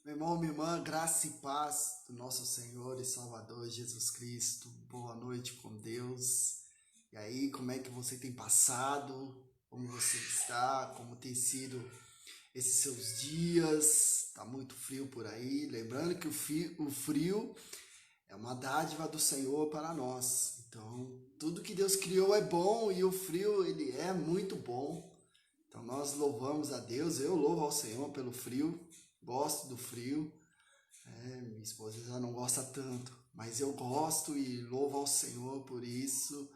Meu irmão, minha irmã, graça e paz do nosso Senhor e Salvador Jesus Cristo. Boa noite com Deus. E aí, como é que você tem passado? Como você está? Como tem sido esses seus dias? Tá muito frio por aí. Lembrando que o frio é uma dádiva do Senhor para nós. Então, tudo que Deus criou é bom e o frio, ele é muito bom. Então, nós louvamos a Deus. Eu louvo ao Senhor pelo frio. Gosto do frio. Minha esposa já não gosta tanto, mas eu gosto e louvo ao Senhor por isso,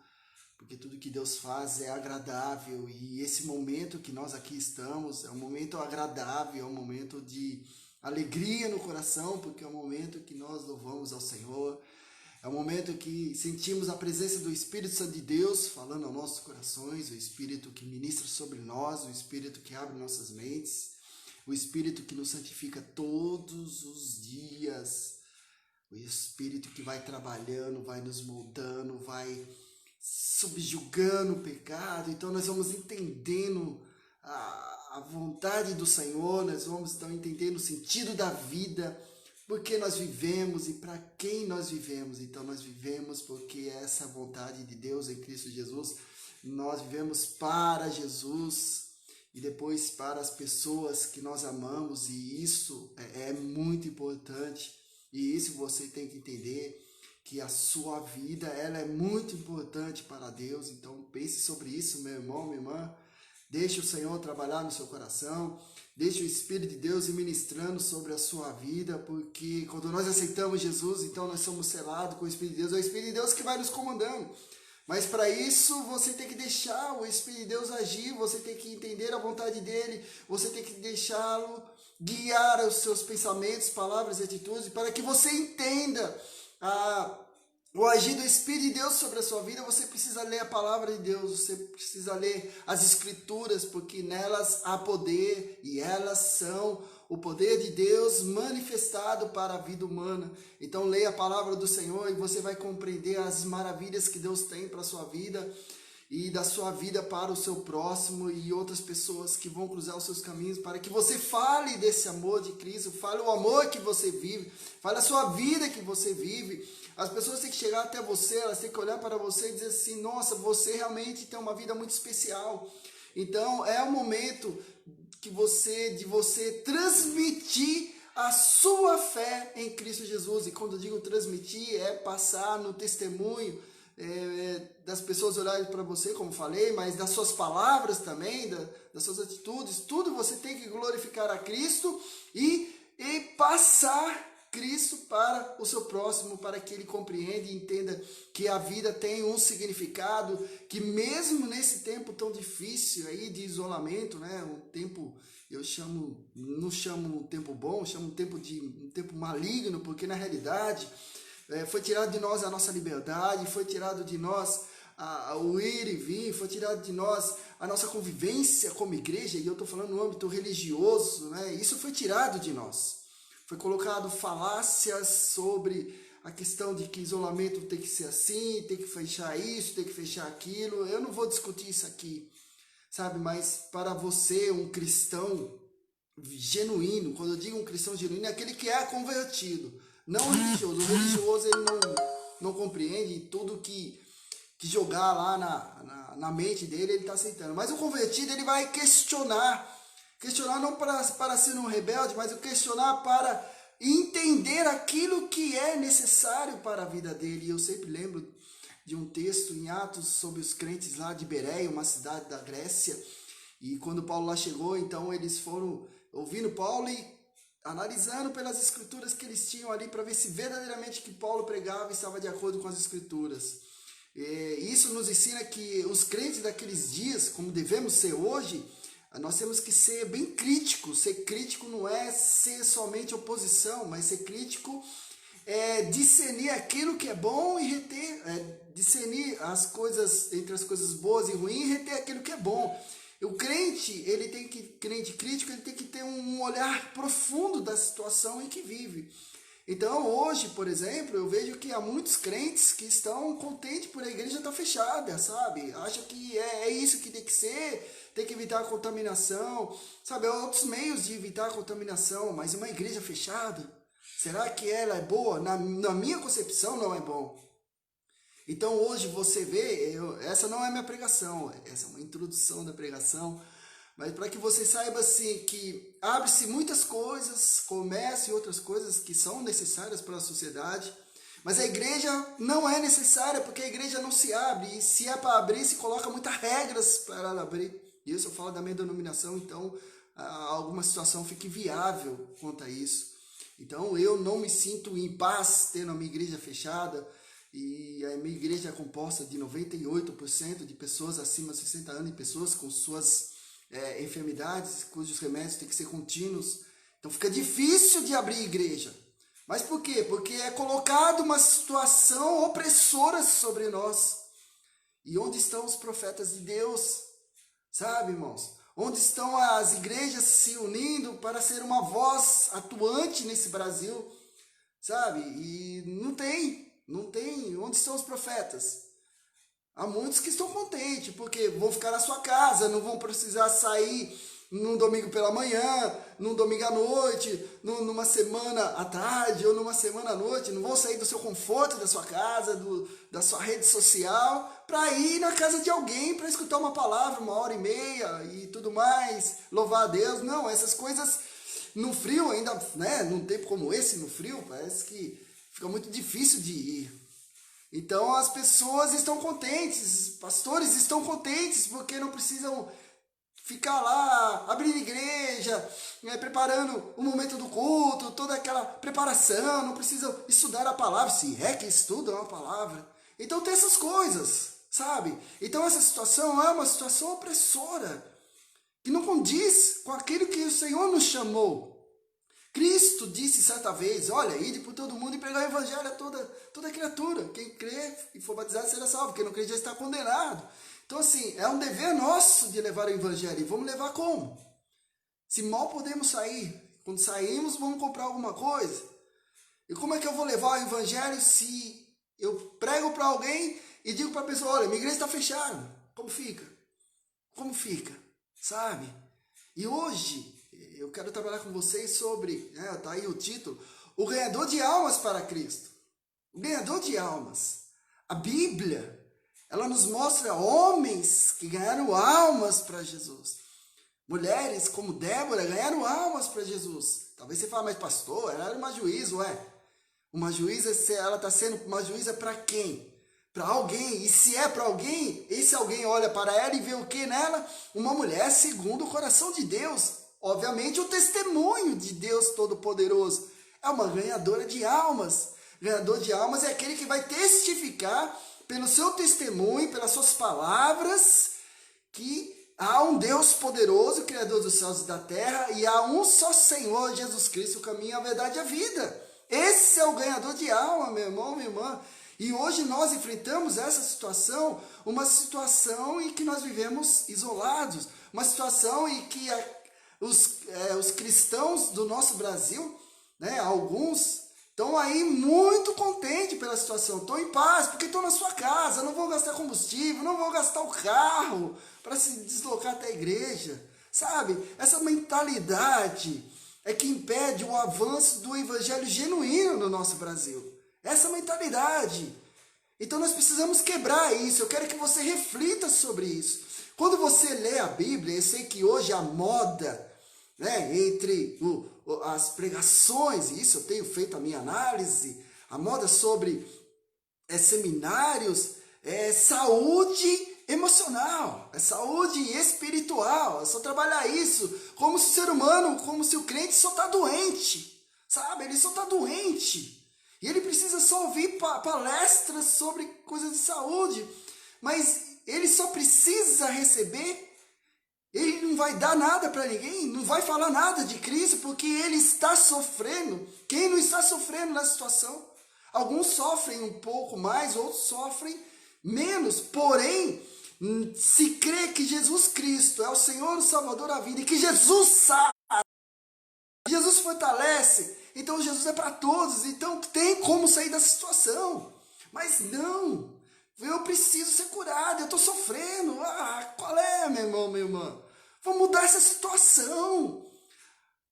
porque tudo que Deus faz é agradável e esse momento que nós aqui estamos é um momento agradável, é um momento de alegria no coração, porque é um momento que nós louvamos ao Senhor, é um momento que sentimos a presença do Espírito Santo de Deus falando aos nossos corações, o Espírito que ministra sobre nós, o Espírito que abre nossas mentes, o Espírito que nos santifica todos os dias, o Espírito que vai trabalhando, vai nos moldando, vai subjugando o pecado. Então nós vamos entendendo a vontade do Senhor, nós vamos então entendendo o sentido da vida, por que nós vivemos e para quem nós vivemos. Então nós vivemos porque essa é a vontade de Deus em Cristo Jesus. Nós vivemos para Jesus e depois para as pessoas que nós amamos, e isso é muito importante. E isso você tem que entender, que a sua vida ela é muito importante para Deus. Então pense sobre isso, meu irmão, minha irmã. Deixe o Senhor trabalhar no seu coração. Deixe o Espírito de Deus ir ministrando sobre a sua vida, porque quando nós aceitamos Jesus, então nós somos selados com o Espírito de Deus. É o Espírito de Deus que vai nos comandando. Mas para isso você tem que deixar o Espírito de Deus agir, você tem que entender a vontade dele, você tem que deixá-lo guiar os seus pensamentos, palavras e atitudes, para que você entenda o agir do Espírito de Deus sobre a sua vida. Você precisa ler a palavra de Deus, você precisa ler as Escrituras, porque nelas há poder e elas são o poder de Deus manifestado para a vida humana. Então leia a palavra do Senhor e você vai compreender as maravilhas que Deus tem para a sua vida e da sua vida para o seu próximo e outras pessoas que vão cruzar os seus caminhos, para que você fale desse amor de Cristo, fale o amor que você vive, fale a sua vida que você vive. As pessoas têm que chegar até você, elas têm que olhar para você e dizer assim: nossa, você realmente tem uma vida muito especial. Então é o momento de você transmitir a sua fé em Cristo Jesus. E quando eu digo transmitir, é passar no testemunho das pessoas olharem para você, como falei, mas das suas palavras também, das suas atitudes. Tudo você tem que glorificar a Cristo e passar Cristo para o seu próximo, para que ele compreenda e entenda que a vida tem um significado, que mesmo nesse tempo tão difícil aí de isolamento, né, um tempo, não chamo um tempo bom, chamo um tempo maligno, porque na realidade foi tirado de nós a nossa liberdade, foi tirado de nós o ir e vir, foi tirado de nós a nossa convivência como igreja, e eu estou falando no âmbito religioso, né, isso foi tirado de nós. Foi colocado falácias sobre a questão de que isolamento tem que ser assim, tem que fechar isso, tem que fechar aquilo. Eu não vou discutir isso aqui, sabe? Mas para você, um cristão genuíno, quando eu digo um cristão genuíno, é aquele que é convertido, não o religioso. O religioso ele não compreende tudo que jogar lá na mente dele, ele está aceitando. Mas o convertido, ele vai questionar não para ser um rebelde, mas questionar para entender aquilo que é necessário para a vida dele. E eu sempre lembro de um texto em Atos sobre os crentes lá de Bereia, uma cidade da Grécia. E quando Paulo lá chegou, então eles foram ouvindo Paulo e analisando pelas escrituras que eles tinham ali para ver se verdadeiramente o que Paulo pregava estava de acordo com as escrituras. Isso nos ensina que os crentes daqueles dias, como devemos ser hoje, nós temos que ser bem críticos. Ser crítico não é ser somente oposição, mas ser crítico é discernir aquilo que é bom e reter, discernir as coisas entre as coisas boas e ruins e reter aquilo que é bom. O crente, crente crítico, ele tem que ter um olhar profundo da situação em que vive. Então hoje, por exemplo, eu vejo que há muitos crentes que estão contentes por a igreja estar fechada, sabe? Acham que é isso que tem que evitar a contaminação, sabe? Há outros meios de evitar a contaminação, mas uma igreja fechada, será que ela é boa? Na minha concepção, não é bom. Então hoje você vê, essa não é minha pregação, essa é uma introdução da pregação, mas para que você saiba assim que abre-se muitas coisas, comércio e outras coisas que são necessárias para a sociedade, mas a igreja não é necessária porque a igreja não se abre, e se é para abrir, se coloca muitas regras para ela abrir. Isso eu falo da minha denominação, então alguma situação fica inviável quanto a isso. Então eu não me sinto em paz tendo a minha igreja fechada, e a minha igreja é composta de 98% de pessoas acima de 60 anos e pessoas com suas enfermidades, cujos remédios têm que ser contínuos. Então fica difícil de abrir igreja. Mas por quê? Porque é colocado uma situação opressora sobre nós. E onde estão os profetas de Deus? Sabe, irmãos? Onde estão as igrejas se unindo para ser uma voz atuante nesse Brasil? Sabe? E não tem. Onde estão os profetas? Há muitos que estão contentes, porque vão ficar na sua casa, não vão precisar sair num domingo pela manhã, num domingo à noite, numa semana à tarde ou numa semana à noite. Não vão sair do seu conforto, da sua casa, da sua rede social, para ir na casa de alguém, para escutar uma palavra, 1h30 e tudo mais, louvar a Deus. Não, essas coisas no frio ainda, né, num tempo como esse, no frio, parece que fica muito difícil de ir. Então as pessoas estão contentes, pastores estão contentes, porque não precisam ficar lá, abrindo igreja, preparando o momento do culto, toda aquela preparação, não precisam estudar a palavra, se é que estudam a palavra. Então tem essas coisas, sabe? Então essa situação é uma situação opressora, que não condiz com aquilo que o Senhor nos chamou. Cristo disse certa vez, olha, ide por todo mundo e pregar o evangelho a toda criatura. Quem crê e for batizado será salvo, quem não crê já está condenado. Então assim, é um dever nosso de levar o evangelho. E vamos levar como? Se mal podemos sair, quando saímos vamos comprar alguma coisa. E como é que eu vou levar o evangelho se eu prego para alguém e digo para a pessoa, olha, minha igreja está fechada. Como fica? Como fica? Sabe? E hoje eu quero trabalhar com vocês sobre, tá aí o título, o ganhador de almas para Cristo. O ganhador de almas. A Bíblia, ela nos mostra homens que ganharam almas para Jesus. Mulheres como Débora ganharam almas para Jesus. Talvez você fale, mas pastor, ela era uma juíza, uma juíza, ela está sendo uma juíza para quem? Para alguém. E se é para alguém, esse alguém olha para ela e vê o que nela? Uma mulher segundo o coração de Deus. Obviamente o testemunho de Deus Todo-Poderoso. É uma ganhadora de almas. Ganhador de almas é aquele que vai testificar pelo seu testemunho, pelas suas palavras, que há um Deus poderoso, Criador dos céus e da terra, e há um só Senhor, Jesus Cristo, o caminho, a verdade e a vida. Esse é o ganhador de alma, meu irmão, minha irmã. E hoje nós enfrentamos essa situação, uma situação em que nós vivemos isolados, uma situação em que os cristãos do nosso Brasil, alguns, estão aí muito contentes pela situação, estão em paz, porque estão na sua casa, não vão gastar combustível, não vão gastar o carro para se deslocar até a igreja, sabe? Essa mentalidade é que impede o avanço do evangelho genuíno no nosso Brasil. Essa mentalidade. Então nós precisamos quebrar isso. Eu quero que você reflita sobre isso. Quando você lê a Bíblia, eu sei que hoje a moda, entre as pregações, e isso eu tenho feito a minha análise, a moda sobre seminários, saúde emocional, é saúde espiritual, é só trabalhar isso, como se o ser humano, como se o crente só está doente, sabe? Ele só está doente. E ele precisa só ouvir palestras sobre coisas de saúde, mas ele só precisa receber. Ele não vai dar nada para ninguém, não vai falar nada de Cristo, porque ele está sofrendo. Quem não está sofrendo na situação? Alguns sofrem um pouco mais, outros sofrem menos. Porém, se crê que Jesus Cristo é o Senhor, o Salvador da vida, e que Jesus sabe Jesus fortalece, então Jesus é para todos, então tem como sair dessa situação. Mas não, eu preciso ser curado, eu estou sofrendo. Qual é, meu irmão, minha irmã? Vamos mudar essa situação.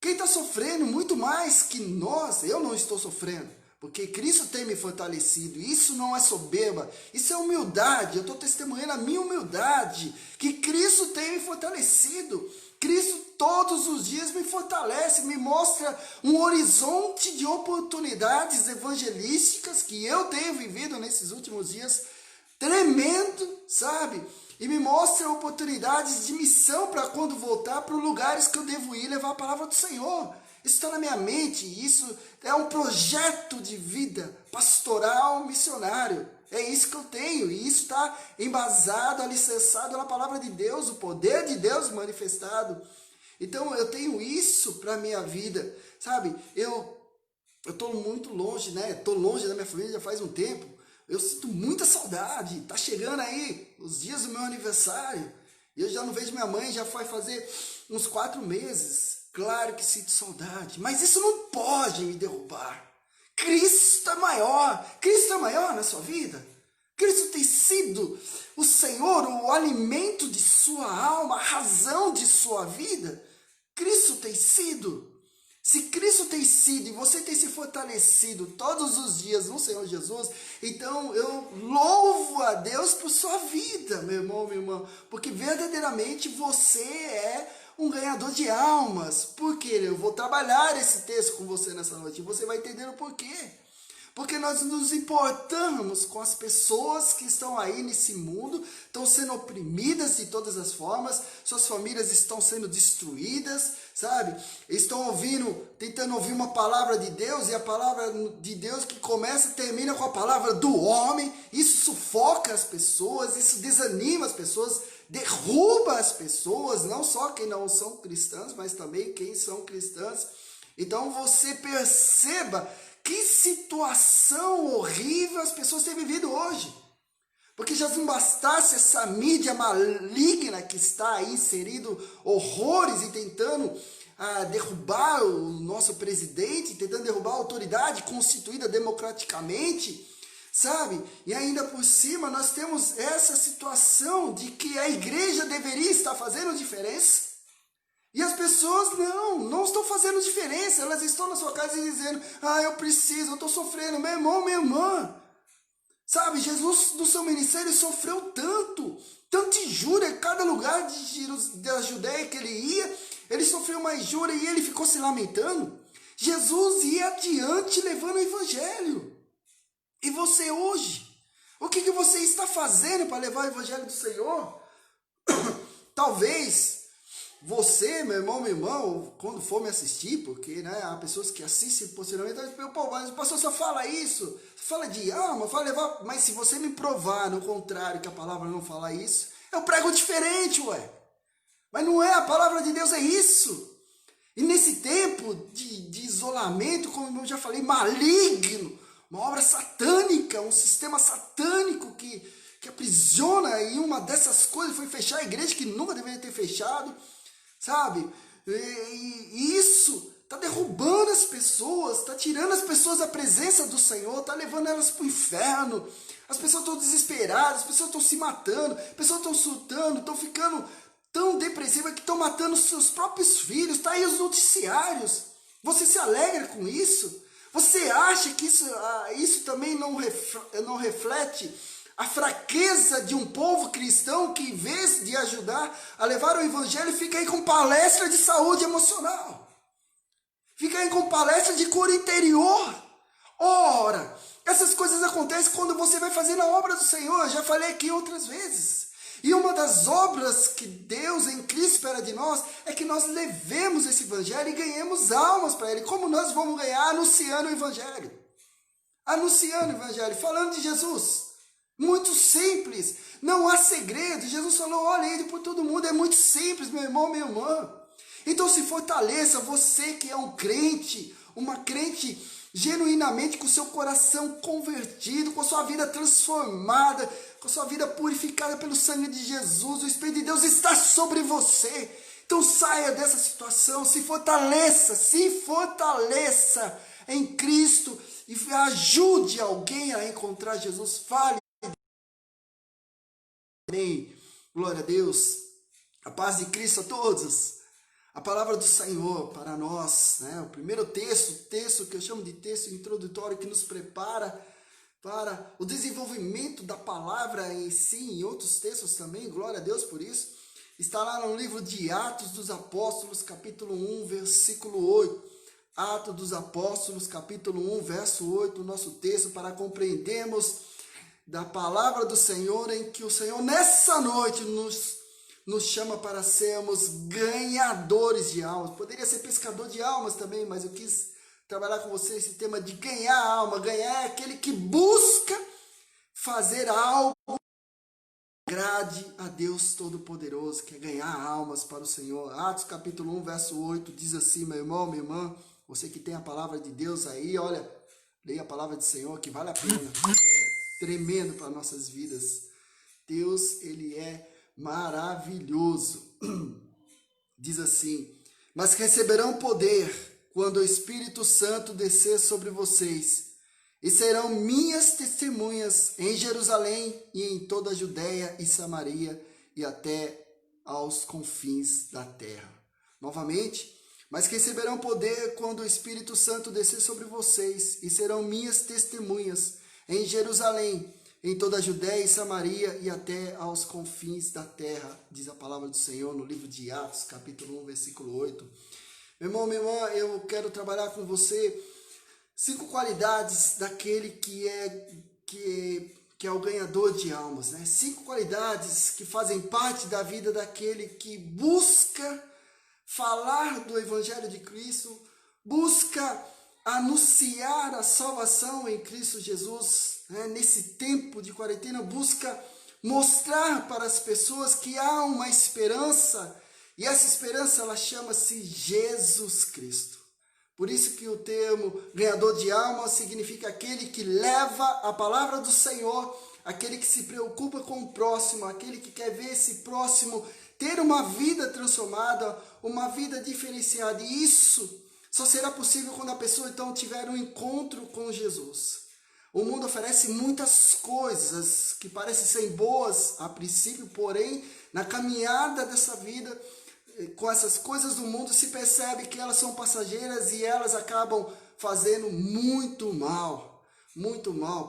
Quem está sofrendo muito mais que nós, eu não estou sofrendo, porque Cristo tem me fortalecido. Isso não é soberba, isso é humildade. Eu estou testemunhando a minha humildade, que Cristo tem me fortalecido. Cristo todos os dias me fortalece, me mostra um horizonte de oportunidades evangelísticas que eu tenho vivido nesses últimos dias, tremendo, sabe? E me mostra oportunidades de missão para quando voltar para os lugares que eu devo ir levar a palavra do Senhor. Isso está na minha mente, isso é um projeto de vida pastoral missionário. É isso que eu tenho, e isso está embasado, alicerçado na palavra de Deus, o poder de Deus manifestado. Então eu tenho isso para a minha vida, sabe? Eu estou muito longe, né? Estou longe da minha família já faz um tempo. Eu sinto muita saudade. Tá chegando aí os dias do meu aniversário. E eu já não vejo minha mãe, já vai fazer uns 4 meses. Claro que sinto saudade, mas isso não pode me derrubar. Cristo é maior. Cristo é maior na sua vida. Cristo tem sido o Senhor, o alimento de sua alma, a razão de sua vida. Cristo tem sido. Se Cristo tem sido e você tem se fortalecido todos os dias no Senhor Jesus, então eu louvo a Deus por sua vida, meu irmão, minha irmã, porque verdadeiramente você é um ganhador de almas. Por quê? Eu vou trabalhar esse texto com você nessa noite e você vai entender o porquê. Porque nós nos importamos com as pessoas que estão aí nesse mundo, estão sendo oprimidas de todas as formas, suas famílias estão sendo destruídas, sabe? Estão tentando ouvir uma palavra de Deus, e a palavra de Deus que começa e termina com a palavra do homem. Isso sufoca as pessoas, isso desanima as pessoas, derruba as pessoas, não só quem não são cristãs, mas também quem são cristãs. Então você perceba que situação horrível as pessoas têm vivido hoje. Porque já não bastasse essa mídia maligna que está aí inserindo horrores e tentando derrubar o nosso presidente, tentando derrubar a autoridade constituída democraticamente, sabe? E ainda por cima nós temos essa situação de que a igreja deveria estar fazendo diferença. E as pessoas não estão fazendo diferença. Elas estão na sua casa e dizendo: eu preciso, eu estou sofrendo. Meu irmão, minha irmã. Sabe, Jesus no seu ministério sofreu tanta injúria. Em cada lugar da Judéia que ele ia, ele sofreu uma injúria e ele ficou se lamentando. Jesus ia adiante levando o evangelho. E você hoje? O que você está fazendo para levar o evangelho do Senhor? Talvez você, meu irmão, minha irmã, quando for me assistir, porque há pessoas que assistem posteriormente, mas o pastor só fala isso, fala de alma, fala levar, mas se você me provar no contrário que a palavra não fala isso, eu prego diferente, ué. Mas não é, a palavra de Deus é isso. E nesse tempo de isolamento, como eu já falei, maligno, uma obra satânica, um sistema satânico que aprisiona, e uma dessas coisas foi fechar a igreja que nunca deveria ter fechado. Sabe? E isso está derrubando as pessoas, está tirando as pessoas da presença do Senhor, está levando elas para o inferno. As pessoas estão desesperadas, as pessoas estão se matando, as pessoas estão surtando, estão ficando tão depressivas que estão matando os seus próprios filhos. Está aí os noticiários. Você se alegra com isso? Você acha que isso também não reflete a fraqueza de um povo cristão que, em vez de ajudar a levar o evangelho, fica aí com palestra de saúde emocional? Fica aí com palestra de cura interior? Ora, essas coisas acontecem quando você vai fazer a obra do Senhor. Eu já falei aqui outras vezes. E uma das obras que Deus em Cristo espera de nós é que nós levemos esse evangelho e ganhemos almas para Ele. Como nós vamos ganhar? Anunciando o evangelho. Anunciando o evangelho, falando de Jesus. Muito simples, não há segredo. Jesus falou: olha, ele por todo mundo, é muito simples, meu irmão, minha irmã. Então se fortaleça, você que é um crente, uma crente genuinamente com seu coração convertido, com sua vida transformada, com sua vida purificada pelo sangue de Jesus. O Espírito de Deus está sobre você. Então saia dessa situação, se fortaleça em Cristo e ajude alguém a encontrar Jesus. Fale. Amém. Glória a Deus. A paz de Cristo a todos. A palavra do Senhor para nós, né? O primeiro texto que eu chamo de texto introdutório que nos prepara para o desenvolvimento da palavra em si, em outros textos também, glória a Deus por isso, está lá no livro de Atos dos Apóstolos, capítulo 1, versículo 8. Atos dos Apóstolos, capítulo 1, verso 8, o nosso texto, para compreendermos da palavra do Senhor, em que o Senhor nessa noite nos chama para sermos ganhadores de almas. Poderia ser pescador de almas também, mas eu quis trabalhar com você esse tema de ganhar a alma. Ganhar é aquele que busca fazer algo que agrade a Deus Todo-Poderoso, que é ganhar almas para o Senhor. Atos capítulo 1, verso 8, diz assim, meu irmão, minha irmã, você que tem a palavra de Deus aí, olha, leia a palavra do Senhor, que vale a pena. É tremendo para nossas vidas. Deus, Ele é maravilhoso. Diz assim, mas receberão poder quando o Espírito Santo descer sobre vocês, e serão minhas testemunhas em Jerusalém e em toda a Judéia e Samaria e até aos confins da terra. Novamente, mas receberão poder quando o Espírito Santo descer sobre vocês, e serão minhas testemunhas em Jerusalém, em toda a Judéia e Samaria e até aos confins da terra, diz a palavra do Senhor no livro de Atos, capítulo 1, versículo 8. Meu irmão, minha irmã, eu quero trabalhar com você 5 qualidades daquele que é o ganhador de almas, né? 5 qualidades que fazem parte da vida daquele que busca falar do Evangelho de Cristo, busca anunciar a salvação em Cristo Jesus, né? Nesse tempo de quarentena, busca mostrar para as pessoas que há uma esperança, e essa esperança ela chama-se Jesus Cristo. Por isso que o termo ganhador de alma significa aquele que leva a palavra do Senhor, aquele que se preocupa com o próximo, aquele que quer ver esse próximo ter uma vida transformada, uma vida diferenciada. E isso só será possível quando a pessoa então tiver um encontro com Jesus. O mundo oferece muitas coisas que parecem ser boas a princípio, porém, na caminhada dessa vida, com essas coisas do mundo, se percebe que elas são passageiras e elas acabam fazendo muito mal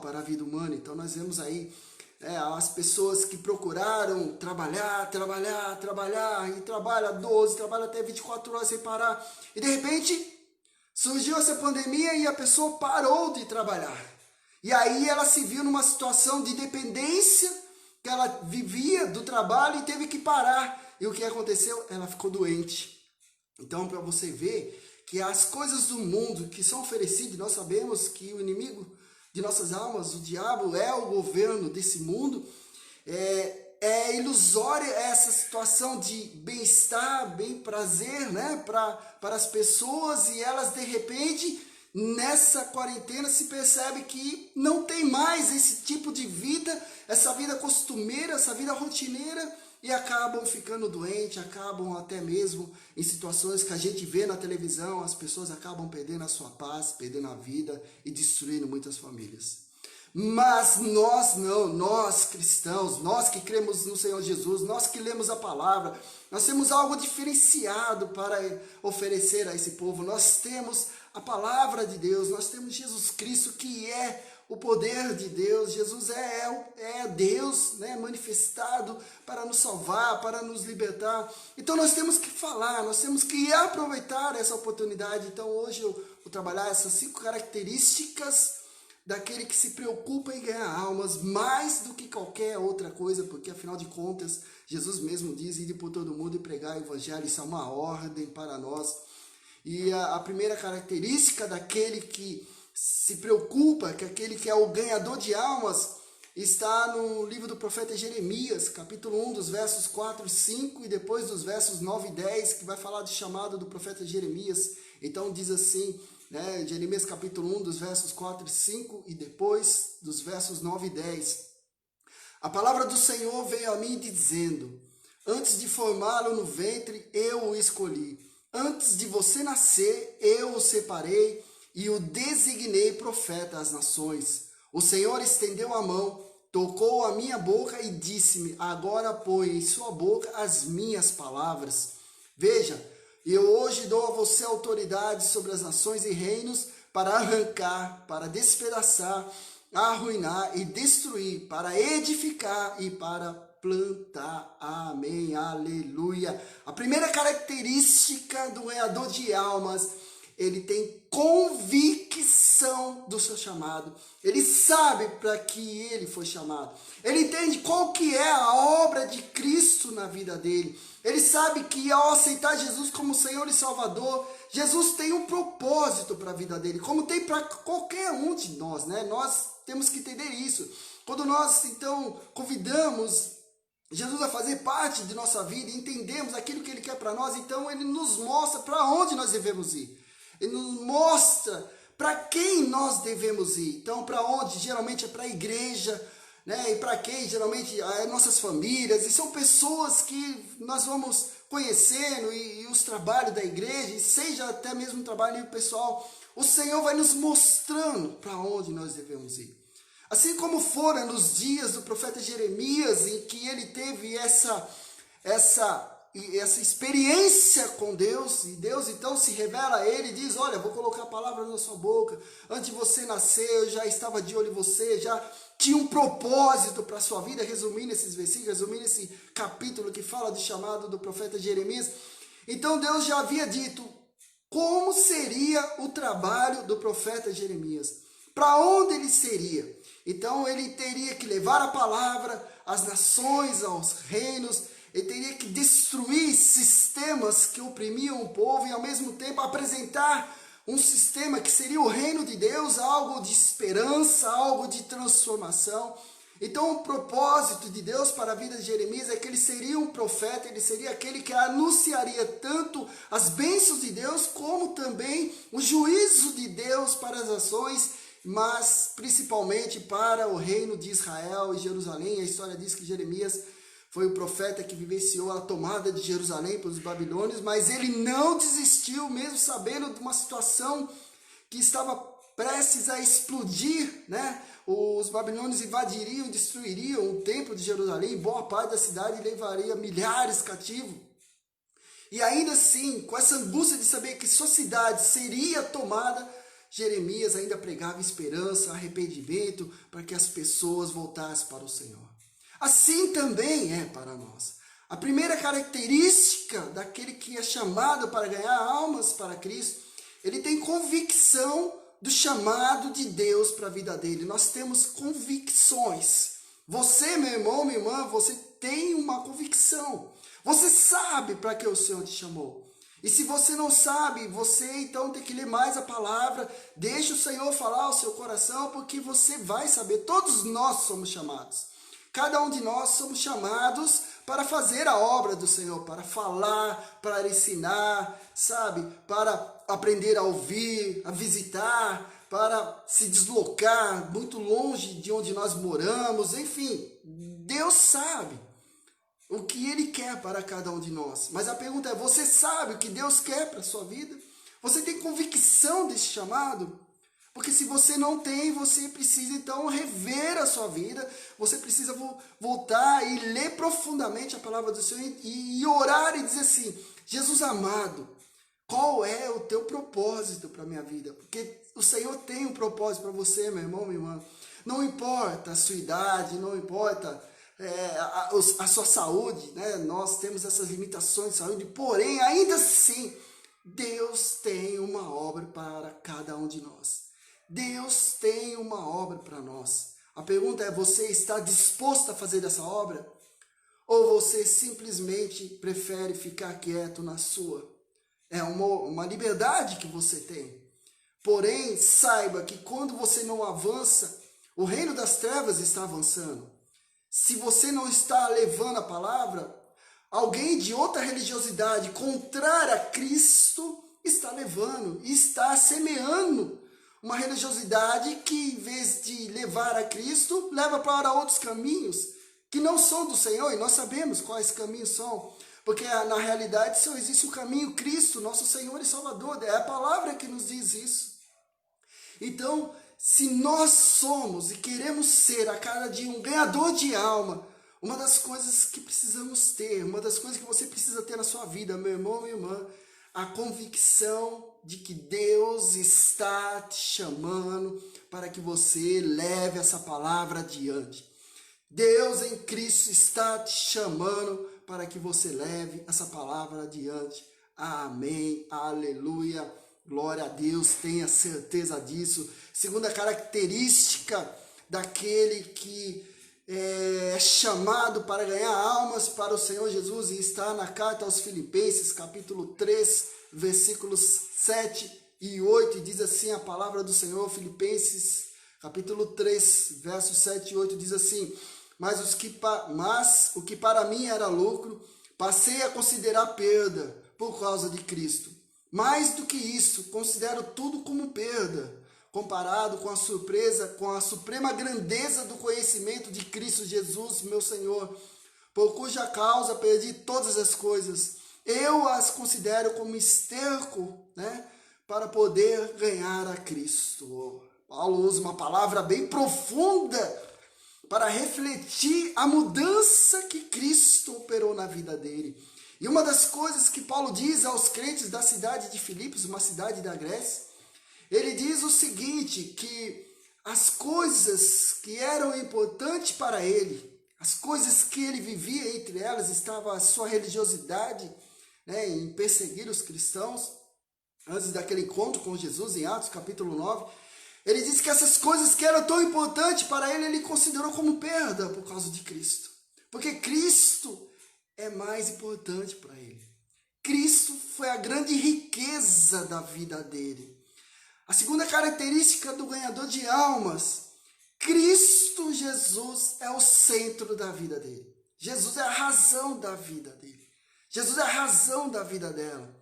para a vida humana. Então nós vemos aí as pessoas que procuraram trabalhar, e trabalha 12, trabalha até 24 horas sem parar. E de repente surgiu essa pandemia e a pessoa parou de trabalhar. E aí ela se viu numa situação de dependência, que ela vivia do trabalho e teve que parar. E o que aconteceu? Ela ficou doente. Então, para você ver que as coisas do mundo que são oferecidas, nós sabemos que o inimigo de nossas almas, o diabo, é o governo desse mundo, é ilusória essa situação de bem-estar, bem-prazer, né, para as pessoas, e elas, de repente, nessa quarentena, se percebe que não tem mais esse tipo de vida, essa vida costumeira, essa vida rotineira, e acabam ficando doentes, acabam até mesmo em situações que a gente vê na televisão, as pessoas acabam perdendo a sua paz, perdendo a vida e destruindo muitas famílias. Mas nós não, nós cristãos, nós que cremos no Senhor Jesus, nós que lemos a palavra, nós temos algo diferenciado para oferecer a esse povo. Nós temos a palavra de Deus, nós temos Jesus Cristo, que é o poder de Deus. Jesus é Deus, né, manifestado para nos salvar, para nos libertar. Então nós temos que falar, nós temos que aproveitar essa oportunidade. Então hoje eu vou trabalhar essas 5 características daquele que se preocupa em ganhar almas mais do que qualquer outra coisa, porque afinal de contas, Jesus mesmo diz, ide por todo mundo e pregar o evangelho. Isso é uma ordem para nós. E a primeira característica daquele que se preocupa, que aquele que é o ganhador de almas, está no livro do profeta Jeremias, capítulo 1, dos versos 4 e 5, e depois dos versos 9 e 10, que vai falar do chamado do profeta Jeremias. Então diz assim, né, Jeremias capítulo 1, dos versos 4 e 5, e depois dos versos 9 e 10. A palavra do Senhor veio a mim dizendo, Antes de formá-lo no ventre, eu o escolhi. Antes de você nascer, eu o separei e o designei profeta às nações. O Senhor estendeu a mão, tocou a minha boca e disse-me: agora põe em sua boca as minhas palavras. Veja, eu hoje dou a você autoridade sobre as nações e reinos para arrancar, para despedaçar, arruinar e destruir, para edificar e para plantar. Amém, aleluia. A primeira característica do ganhador de almas, ele tem convicção do seu chamado. Ele sabe para que ele foi chamado. Ele entende qual que é a obra de Cristo na vida dele. Ele sabe que ao aceitar Jesus como Senhor e Salvador, Jesus tem um propósito para a vida dele, como tem para qualquer um de nós, né? Nós temos que entender isso. Quando nós, então, convidamos Jesus a fazer parte de nossa vida e entendemos aquilo que Ele quer para nós, então Ele nos mostra para onde nós devemos ir. Ele nos mostra para quem nós devemos ir. Então, para onde? Geralmente é para a igreja, né? E para quem? Geralmente é nossas famílias. E são pessoas que nós vamos conhecendo e os trabalhos da igreja, e seja até mesmo um trabalho pessoal, o Senhor vai nos mostrando para onde nós devemos ir. Assim como foram nos dias do profeta Jeremias, em que ele teve essa experiência com Deus, e Deus então se revela a ele e diz: olha, vou colocar palavras na sua boca, antes de você nascer eu já estava de olho em você, já tinha um propósito para a sua vida, resumindo esses versículos, resumindo esse capítulo que fala do chamado do profeta Jeremias. Então Deus já havia dito como seria o trabalho do profeta Jeremias, para onde ele seria. Então ele teria que levar a palavra às nações, aos reinos. Ele teria que destruir sistemas que oprimiam o povo e ao mesmo tempo apresentar um sistema que seria o reino de Deus, algo de esperança, algo de transformação. Então o propósito de Deus para a vida de Jeremias é que ele seria um profeta, ele seria aquele que anunciaria tanto as bênçãos de Deus como também o juízo de Deus para as nações, mas principalmente para o reino de Israel e Jerusalém. A história diz que Jeremias foi o profeta que vivenciou a tomada de Jerusalém pelos babilônios, mas ele não desistiu, mesmo sabendo de uma situação que estava prestes a explodir, né? Os babilônios invadiriam e destruiriam o templo de Jerusalém, boa parte da cidade levaria milhares cativos. E ainda assim, com essa angústia de saber que sua cidade seria tomada, Jeremias ainda pregava esperança, arrependimento, para que as pessoas voltassem para o Senhor. Assim também é para nós. A primeira característica daquele que é chamado para ganhar almas para Cristo, ele tem convicção do chamado de Deus para a vida dele. Nós temos convicções. Você, meu irmão, minha irmã, você tem uma convicção. Você sabe para que o Senhor te chamou. E se você não sabe, você então tem que ler mais a palavra, deixa o Senhor falar ao seu coração, porque você vai saber. Todos nós somos chamados. Cada um de nós somos chamados para fazer a obra do Senhor, para falar, para ensinar, sabe? Para aprender a ouvir, a visitar, para se deslocar muito longe de onde nós moramos. Enfim, Deus sabe o que Ele quer para cada um de nós. Mas a pergunta é, você sabe o que Deus quer para a sua vida? Você tem convicção desse chamado? Porque se você não tem, você precisa então rever a sua vida, você precisa voltar e ler profundamente a palavra do Senhor e orar e dizer assim: Jesus amado, qual é o teu propósito para a minha vida? Porque o Senhor tem um propósito para você, meu irmão, minha irmã. Não importa a sua idade, não importa a sua saúde, né? Nós temos essas limitações de saúde, porém, ainda assim, Deus tem uma obra para cada um de nós. Deus tem uma obra para nós. A pergunta é, você está disposto a fazer essa obra? Ou você simplesmente prefere ficar quieto na sua? É uma liberdade que você tem. Porém, saiba que quando você não avança, o reino das trevas está avançando. Se você não está levando a palavra, alguém de outra religiosidade contrária a Cristo está levando e está semeando uma religiosidade que, em vez de levar a Cristo, leva para outros caminhos. que não são do Senhor, e nós sabemos quais caminhos são, porque na realidade só existe o caminho Cristo, nosso Senhor e Salvador, é a palavra que nos diz isso. Então, se nós somos e queremos ser a cada dia um ganhador de alma, uma das coisas que precisamos ter, uma das coisas que você precisa ter na sua vida, meu irmão, minha irmã, a convicção de que Deus está te chamando para que você leve essa palavra adiante. Deus em Cristo está te chamando para que você leve essa palavra adiante. Amém, aleluia, glória a Deus, tenha certeza disso. Segunda característica daquele que é chamado para ganhar almas para o Senhor Jesus, e está na carta aos Filipenses, capítulo 3, versículos 7 e 8, e diz assim a palavra do Senhor. Filipenses, capítulo 3, versos 7 e 8, diz assim: Mas o que para mim era lucro, passei a considerar perda por causa de Cristo. Mais do que isso, considero tudo como perda, comparado com a suprema grandeza do conhecimento de Cristo Jesus, meu Senhor, por cuja causa perdi todas as coisas. Eu as considero como esterco, para poder ganhar a Cristo. Paulo usa uma palavra bem profunda para refletir a mudança que Cristo operou na vida dele. E uma das coisas que Paulo diz aos crentes da cidade de Filipos, uma cidade da Grécia, ele diz o seguinte, que as coisas que eram importantes para ele, as coisas que ele vivia, entre elas estava a sua religiosidade, em perseguir os cristãos, antes daquele encontro com Jesus em Atos capítulo 9, ele disse que essas coisas que eram tão importantes para ele, ele considerou como perda por causa de Cristo. Porque Cristo é mais importante para ele. Cristo foi a grande riqueza da vida dele. A segunda característica do ganhador de almas, Cristo Jesus é o centro da vida dele. Jesus é a razão da vida dele. Jesus é a razão da vida dela.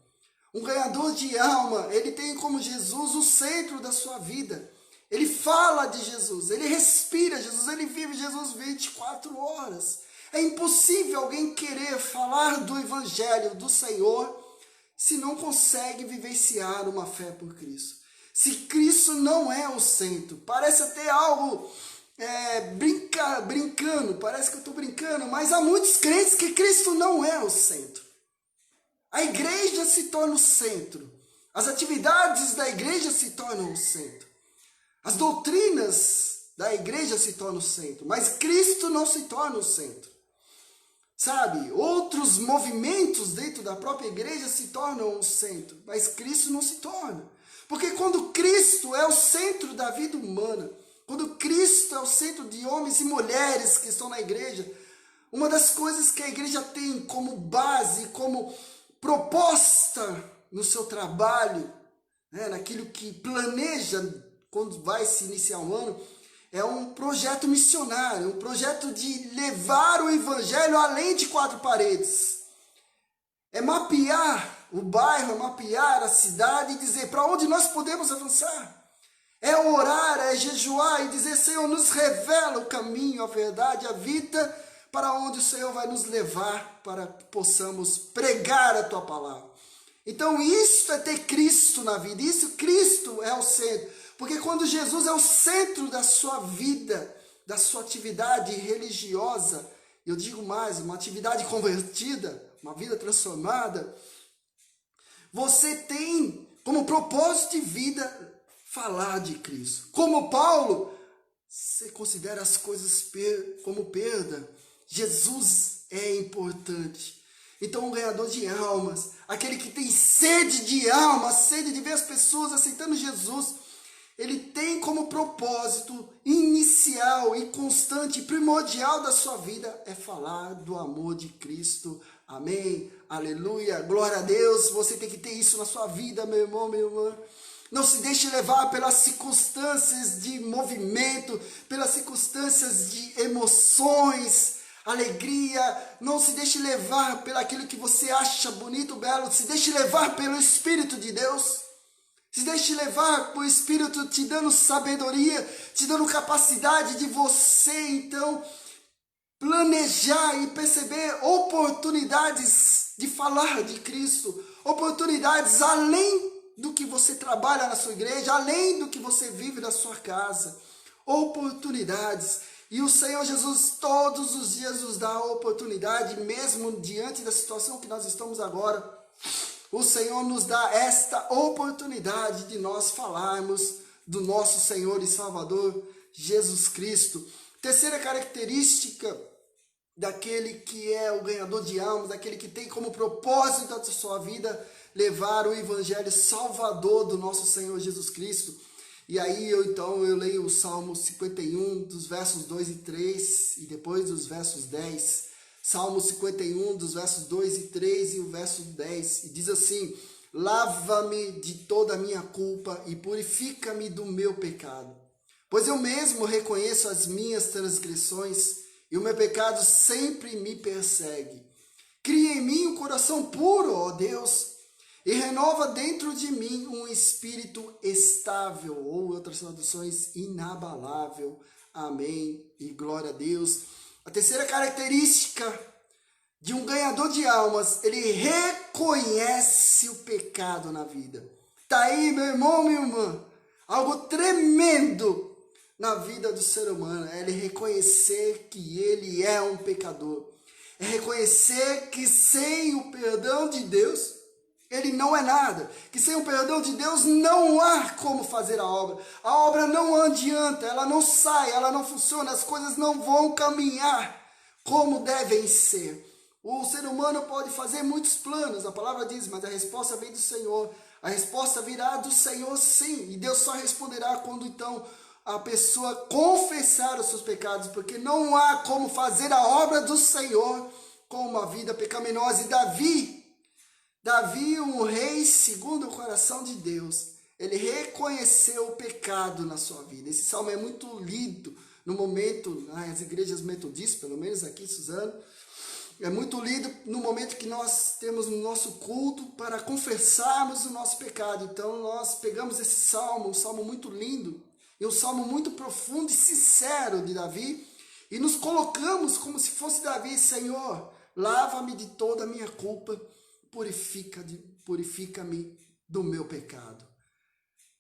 Um ganhador de alma, ele tem como Jesus o centro da sua vida. Ele fala de Jesus, ele respira Jesus, ele vive Jesus 24 horas. É impossível alguém querer falar do Evangelho do Senhor se não consegue vivenciar uma fé por Cristo. Se Cristo não é o centro, parece até algo brincando, parece que eu estou brincando, mas há muitos crentes que Cristo não é o centro. A igreja se torna o centro, as atividades da igreja se tornam o centro, as doutrinas da igreja se tornam o centro, mas Cristo não se torna o centro. Sabe, outros movimentos dentro da própria igreja se tornam o centro, mas Cristo não se torna. Porque quando Cristo é o centro da vida humana, quando Cristo é o centro de homens e mulheres que estão na igreja, uma das coisas que a igreja tem como base, como proposta no seu trabalho, naquilo que planeja quando vai se iniciar um ano, é um projeto missionário, um projeto de levar o evangelho além de quatro paredes. É mapear o bairro, é mapear a cidade e dizer para onde nós podemos avançar. É orar, é jejuar e dizer: Senhor, nos revela o caminho, a verdade, a vida, para onde o Senhor vai nos levar para que possamos pregar a Tua palavra. Então isso é ter Cristo na vida, isso Cristo é o centro. Porque quando Jesus é o centro da sua vida, da sua atividade religiosa, eu digo mais, uma atividade convertida, uma vida transformada, você tem como propósito de vida falar de Cristo. Como Paulo, você considera as coisas como perda. Jesus é importante. Então, um ganhador de almas, aquele que tem sede de alma, sede de ver as pessoas aceitando Jesus, ele tem como propósito inicial e constante, primordial da sua vida, é falar do amor de Cristo. Amém? Aleluia! Glória a Deus! Você tem que ter isso na sua vida, meu irmão, minha irmã. Não se deixe levar pelas circunstâncias de movimento, pelas circunstâncias de emoções, alegria. Não se deixe levar pelo aquilo que você acha bonito, belo. Se deixe levar pelo Espírito de Deus. Se deixe levar por Espírito te dando sabedoria, te dando capacidade de você, então, planejar e perceber oportunidades de falar de Cristo, oportunidades além do que você trabalha na sua igreja, além do que você vive na sua casa, oportunidades. E o Senhor Jesus todos os dias nos dá a oportunidade, mesmo diante da situação que nós estamos agora, o Senhor nos dá esta oportunidade de nós falarmos do nosso Senhor e Salvador Jesus Cristo. Terceira característica daquele que é o ganhador de almas, daquele que tem como propósito da sua vida levar o evangelho salvador do nosso Senhor Jesus Cristo. E aí eu leio o Salmo 51, dos versos 2 e 3, e depois dos versos 10. Salmo 51, dos versos 2 e 3 e o verso 10. E diz assim: lava-me de toda a minha culpa e purifica-me do meu pecado. Pois eu mesmo reconheço as minhas transgressões e o meu pecado sempre me persegue. Cria em mim um coração puro, ó Deus, e renova dentro de mim um espírito estável, ou outras traduções, inabalável. Amém e glória a Deus. A terceira característica de um ganhador de almas, ele reconhece o pecado na vida. Tá aí, meu irmão, minha irmã, algo tremendo na vida do ser humano, é ele reconhecer que ele é um pecador. É reconhecer que sem o perdão de Deus, ele não é nada. Que sem o perdão de Deus não há como fazer a obra. A obra não adianta, ela não sai, ela não funciona, as coisas não vão caminhar como devem ser. O ser humano pode fazer muitos planos, a palavra diz, mas a resposta vem do Senhor. A resposta virá do Senhor, sim. E Deus só responderá quando então a pessoa confessar os seus pecados, porque não há como fazer a obra do Senhor com uma vida pecaminosa. E Davi, um rei segundo o coração de Deus, ele reconheceu o pecado na sua vida. Esse salmo é muito lido no momento, nas igrejas metodistas, pelo menos aqui em Suzano, é muito lido no momento que nós temos no nosso culto para confessarmos o nosso pecado. Então nós pegamos esse salmo, um salmo muito lindo, e um salmo muito profundo e sincero de Davi, e nos colocamos como se fosse Davi: Senhor, lava-me de toda a minha culpa, purifica-me do meu pecado.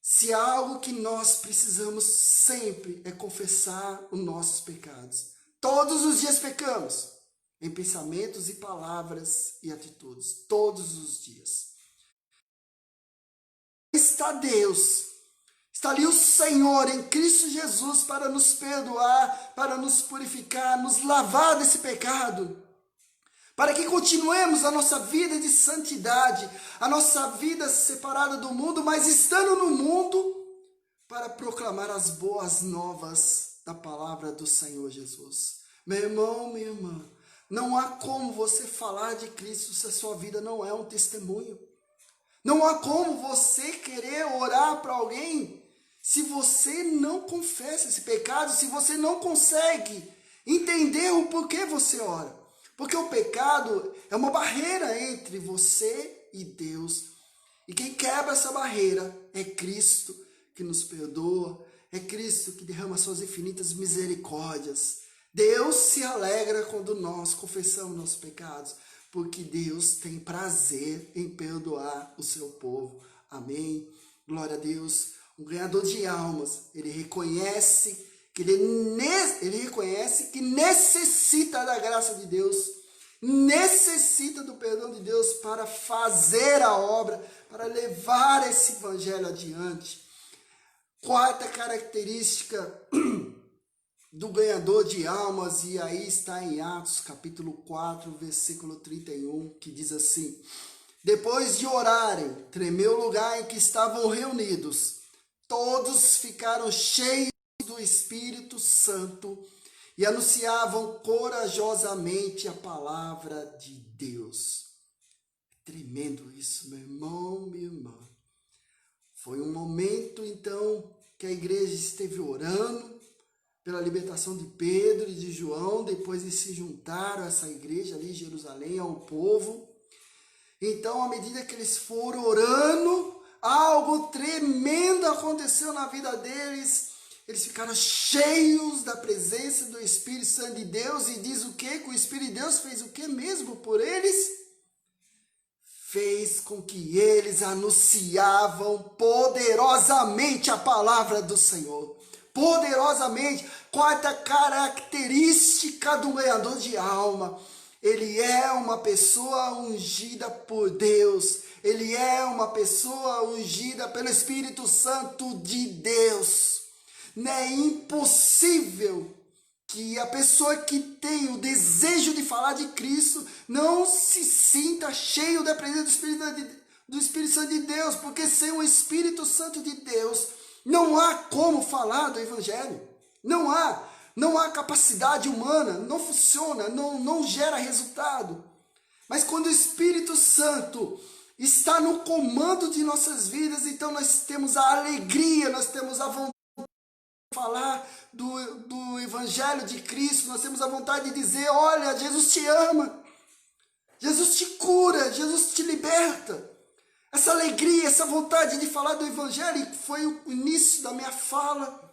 Se há algo que nós precisamos sempre é confessar os nossos pecados. Todos os dias pecamos, em pensamentos e palavras e atitudes, todos os dias. Está Deus. Está ali o Senhor em Cristo Jesus para nos perdoar, para nos purificar, nos lavar desse pecado, para que continuemos a nossa vida de santidade, a nossa vida separada do mundo, mas estando no mundo, para proclamar as boas novas da palavra do Senhor Jesus. Meu irmão, minha irmã, não há como você falar de Cristo se a sua vida não é um testemunho. Não há como você querer orar para alguém se você não confessa esse pecado, se você não consegue entender o porquê você ora. Porque o pecado é uma barreira entre você e Deus. E quem quebra essa barreira é Cristo, que nos perdoa, é Cristo que derrama suas infinitas misericórdias. Deus se alegra quando nós confessamos nossos pecados, porque Deus tem prazer em perdoar o seu povo. Amém? Glória a Deus. Um ganhador de almas, ele reconhece que necessita da graça de Deus, necessita do perdão de Deus para fazer a obra, para levar esse evangelho adiante. Quarta característica do ganhador de almas, e aí está em Atos capítulo 4, versículo 31, que diz assim: depois de orarem, tremeu o lugar em que estavam reunidos. Todos ficaram cheios do Espírito Santo e anunciavam corajosamente a palavra de Deus. Tremendo isso, meu irmão, minha irmã. Foi um momento, então, que a igreja esteve orando pela libertação de Pedro e de João, depois eles se juntaram a essa igreja ali em Jerusalém, ao povo. Então, à medida que eles foram orando, algo tremendo aconteceu na vida deles. Eles ficaram cheios da presença do Espírito Santo de Deus. E diz o quê? Que o Espírito de Deus fez o quê mesmo por eles? Fez com que eles anunciavam poderosamente a palavra do Senhor. Poderosamente. Quarta característica do ganhador de alma. Ele é uma pessoa ungida por Deus. Ele é uma pessoa ungida pelo Espírito Santo de Deus. É impossível que a pessoa que tem o desejo de falar de Cristo não se sinta cheio da presença do Espírito Santo de Deus, porque sem o Espírito Santo de Deus não há como falar do Evangelho. Não há capacidade humana, não funciona, não gera resultado. Mas quando o Espírito Santo está no comando de nossas vidas, então nós temos a alegria, nós temos a vontade de falar do Evangelho de Cristo, nós temos a vontade de dizer, olha, Jesus te ama, Jesus te cura, Jesus te liberta. Essa alegria, essa vontade de falar do Evangelho foi o início da minha fala.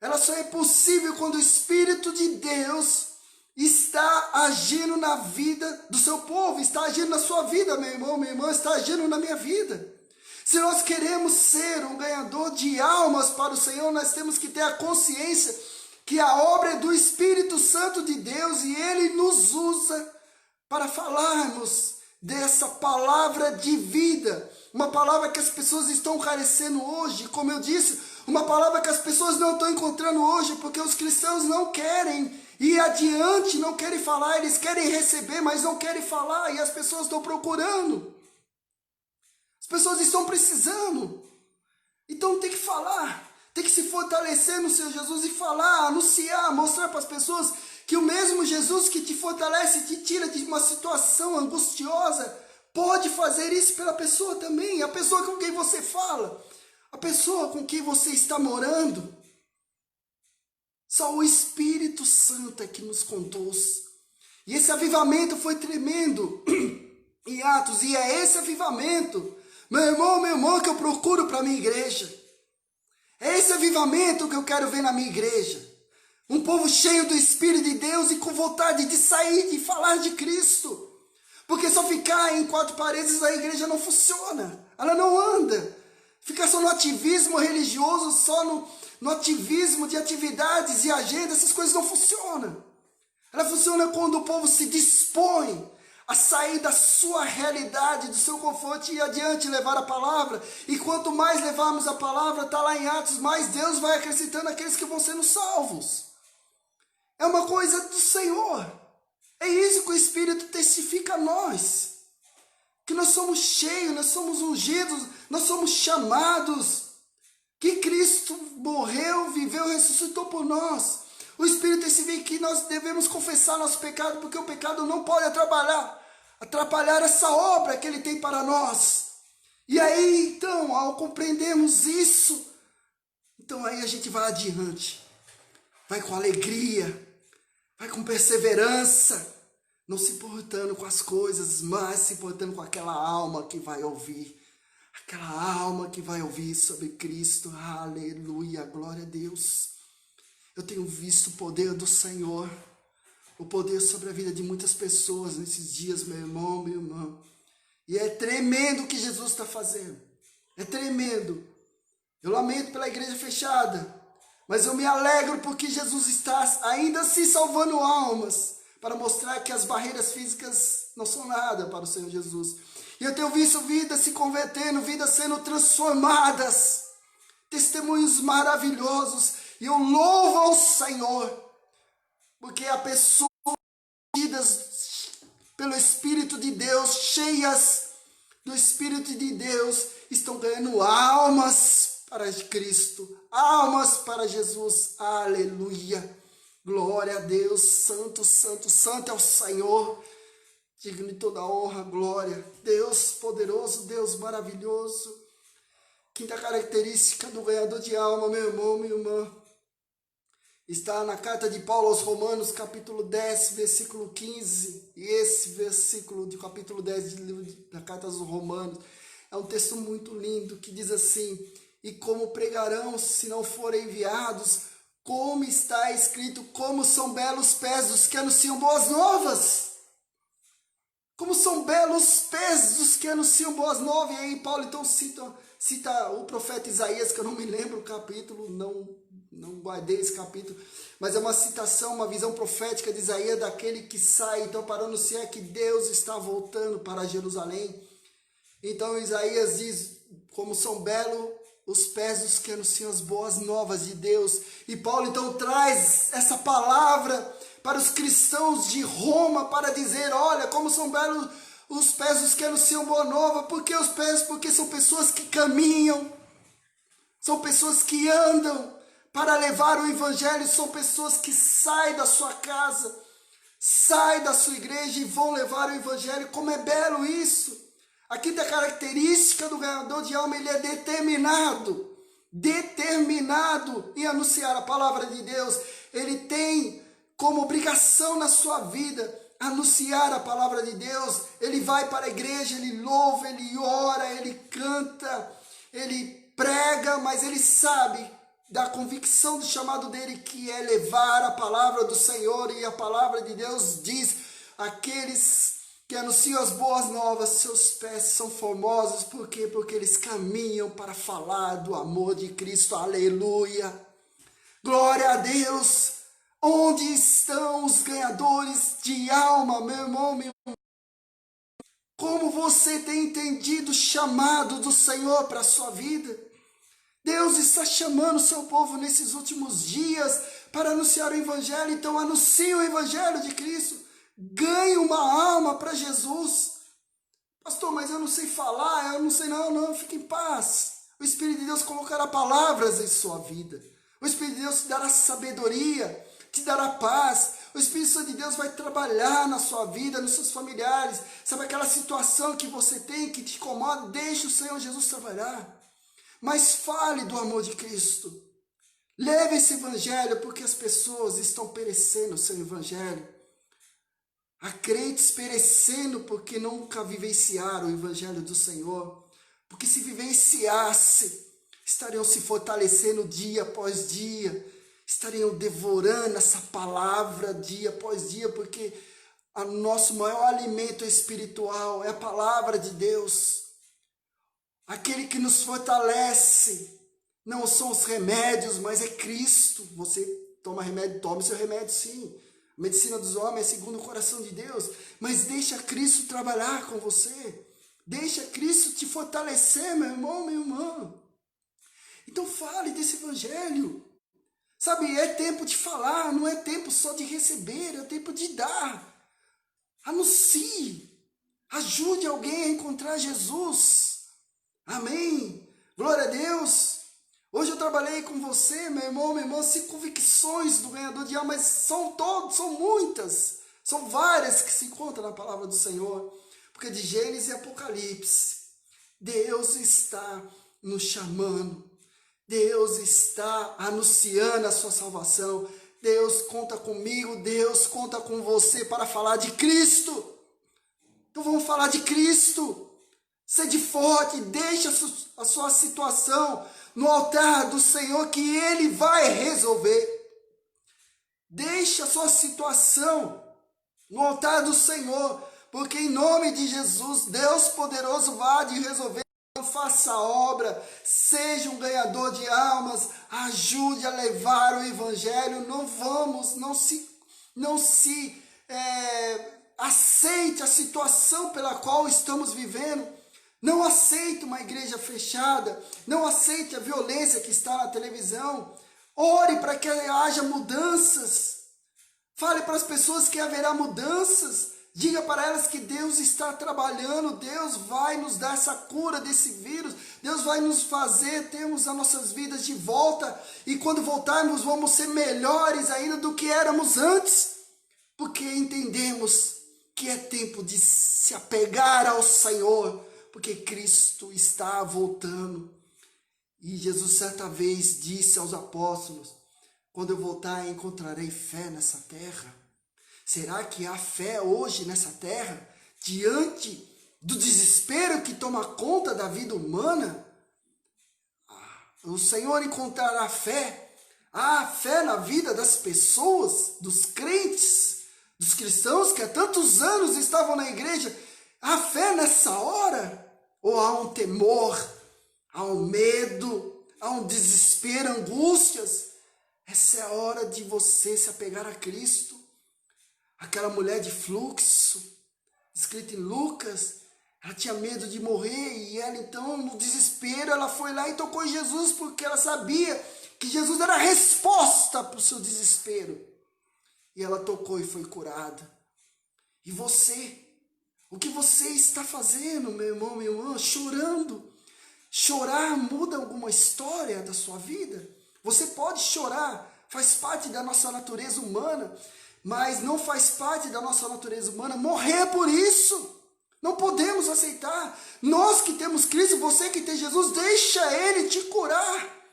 Ela só é possível quando o Espírito de Deus está agindo na vida do seu povo, está agindo na sua vida, meu irmão, minha irmã, está agindo na minha vida. Se nós queremos ser um ganhador de almas para o Senhor, nós temos que ter a consciência que a obra é do Espírito Santo de Deus e Ele nos usa para falarmos dessa palavra de vida. Uma palavra que as pessoas estão carecendo hoje, como eu disse, uma palavra que as pessoas não estão encontrando hoje, porque os cristãos não querem ir adiante, não querem falar, eles querem receber, mas não querem falar, e as pessoas estão procurando. As pessoas estão precisando. Então tem que falar, tem que se fortalecer no Senhor Jesus e falar, anunciar, mostrar para as pessoas que o mesmo Jesus que te fortalece e te tira de uma situação angustiosa, pode fazer isso pela pessoa também, a pessoa com quem você fala, a pessoa com quem você está morando. Só o Espírito Santo é que nos conduz. E esse avivamento foi tremendo em Atos, e é esse avivamento, meu irmão, que eu procuro para a minha igreja. É esse avivamento que eu quero ver na minha igreja. Um povo cheio do Espírito de Deus e com vontade de sair, de falar de Cristo. Porque só ficar em quatro paredes a igreja não funciona. Ela não anda. Ficar só no ativismo religioso, só no ativismo de atividades e agendas, essas coisas não funcionam. Ela funciona quando o povo se dispõe a sair da sua realidade, do seu conforto e ir adiante levar a palavra. E quanto mais levarmos a palavra, está lá em Atos, mais Deus vai acrescentando aqueles que vão sendo salvos. É uma coisa do Senhor. É isso que o Espírito testifica a nós. Que nós somos cheios, nós somos ungidos, nós somos chamados. Que Cristo morreu, viveu, ressuscitou por nós. O Espírito testifica que nós devemos confessar nosso pecado, porque o pecado não pode atrapalhar essa obra que Ele tem para nós. E aí, então, ao compreendermos isso, então aí a gente vai adiante. Vai com alegria, vai com perseverança, não se importando com as coisas, mas se importando com aquela alma que vai ouvir. Aquela alma que vai ouvir sobre Cristo. Aleluia, glória a Deus. Eu tenho visto o poder do Senhor, o poder sobre a vida de muitas pessoas nesses dias, meu irmão, minha irmã. E é tremendo o que Jesus está fazendo. É tremendo. Eu lamento pela igreja fechada, mas eu me alegro porque Jesus está ainda assim salvando almas, para mostrar que as barreiras físicas não são nada para o Senhor Jesus. E eu tenho visto vidas se convertendo, vidas sendo transformadas, testemunhos maravilhosos. E eu louvo ao Senhor, porque a pessoa unidas pelo Espírito de Deus, cheias do Espírito de Deus, estão ganhando almas para Cristo, almas para Jesus. Aleluia, glória a Deus, santo, santo, santo é o Senhor, digno de toda honra, glória. Deus poderoso, Deus maravilhoso. Quinta característica do ganhador de alma, meu irmão, minha irmã, está na carta de Paulo aos Romanos, capítulo 10, versículo 15. E esse versículo do capítulo 10 da carta aos Romanos é um texto muito lindo que diz assim: E como pregarão se não forem enviados? Como está escrito, como são belos pés dos que anunciam boas novas. Como são belos pés dos que anunciam boas novas. E aí Paulo então cita o profeta Isaías, que eu não me lembro o capítulo, não guardei esse capítulo, mas é uma citação, uma visão profética de Isaías, daquele que sai então para anunciar que Deus está voltando para Jerusalém. Então Isaías diz, como são belos os pés dos que anunciam as boas novas de Deus. E Paulo então traz essa palavra para os cristãos de Roma, para dizer, olha, como são belos os pés dos que anunciam boa nova. Por que os pés? Porque são pessoas que caminham, são pessoas que andam para levar o evangelho, são pessoas que saem da sua casa, saem da sua igreja e vão levar o evangelho. Como é belo isso! Aqui tem a característica do ganhador de alma, ele é determinado em anunciar a palavra de Deus. Ele tem como obrigação na sua vida anunciar a palavra de Deus. Ele vai para a igreja, ele louva, ele ora, ele canta, ele prega, mas ele sabe da convicção do chamado dele, que é levar a palavra do Senhor. E a palavra de Deus diz, aqueles que anunciam as boas novas, seus pés são formosos. Por quê? Porque eles caminham para falar do amor de Cristo. Aleluia! Glória a Deus! Onde estão os ganhadores de alma, meu irmão, meu irmão? Como você tem entendido o chamado do Senhor para a sua vida? Deus está chamando o seu povo nesses últimos dias para anunciar o evangelho. Então anuncie o evangelho de Cristo. Ganhe uma alma para Jesus. Pastor, mas eu não sei falar, eu não sei. Não, fique em paz. O Espírito de Deus colocará palavras em sua vida. O Espírito de Deus te dará sabedoria, te dará paz. O Espírito Santo de Deus vai trabalhar na sua vida, nos seus familiares. Sabe aquela situação que você tem, que te incomoda? Deixe o Senhor Jesus trabalhar. Mas fale do amor de Cristo. Leve esse evangelho, porque as pessoas estão perecendo sem o evangelho. Há crentes perecendo porque nunca vivenciaram o evangelho do Senhor. Porque se vivenciasse, estariam se fortalecendo dia após dia. Estariam devorando essa palavra dia após dia. Porque o nosso maior alimento espiritual é a palavra de Deus. Aquele que nos fortalece não são os remédios, mas é Cristo. Você toma remédio, tome seu remédio sim. A medicina dos homens é segundo o coração de Deus, mas deixa Cristo trabalhar com você. Deixa Cristo te fortalecer, meu irmão, minha irmã. Então fale desse evangelho. Sabe, é tempo de falar, não é tempo só de receber, é tempo de dar. Anuncie. Ajude alguém a encontrar Jesus. Amém. Glória a Deus. Hoje eu trabalhei com você, meu irmão, minha irmã, 5 convicções do ganhador de alma, mas são muitas, são várias que se encontram na palavra do Senhor, porque de Gênesis e Apocalipse, Deus está nos chamando, Deus está anunciando a sua salvação, Deus conta comigo, Deus conta com você para falar de Cristo. Então vamos falar de Cristo. Sede forte, deixa a sua situação no altar do Senhor, que Ele vai resolver. Deixa a sua situação no altar do Senhor, porque em nome de Jesus, Deus poderoso vai de resolver. Então faça a obra, seja um ganhador de almas, ajude a levar o evangelho. Não se aceite a situação pela qual estamos vivendo. Não aceite uma igreja fechada, não aceite a violência que está na televisão. Ore para que haja mudanças. Fale para as pessoas que haverá mudanças. Diga para elas que Deus está trabalhando, Deus vai nos dar essa cura desse vírus, Deus vai nos fazer termos as nossas vidas de volta, e quando voltarmos vamos ser melhores ainda do que éramos antes, porque entendemos que é tempo de se apegar ao Senhor, porque Cristo está voltando. E Jesus certa vez disse aos apóstolos, quando eu voltar encontrarei fé nessa terra. Será que há fé hoje nessa terra, diante do desespero que toma conta da vida humana? o Senhor encontrará fé, há fé na vida das pessoas, dos crentes, dos cristãos que há tantos anos estavam na igreja, há fé nessa hora? Ou há um temor, há um medo, há um desespero, angústias? Essa é a hora de você se apegar a Cristo. Aquela mulher de fluxo, escrita em Lucas, ela tinha medo de morrer e ela então, no desespero, ela foi lá e tocou em Jesus porque ela sabia que Jesus era a resposta para o seu desespero. E ela tocou e foi curada. E você? O que você está fazendo, meu irmão, minha irmã? Chorando. Chorar muda alguma história da sua vida? Você pode chorar, faz parte da nossa natureza humana, mas não faz parte da nossa natureza humana morrer por isso. Não podemos aceitar. Nós que temos Cristo, você que tem Jesus, deixa Ele te curar.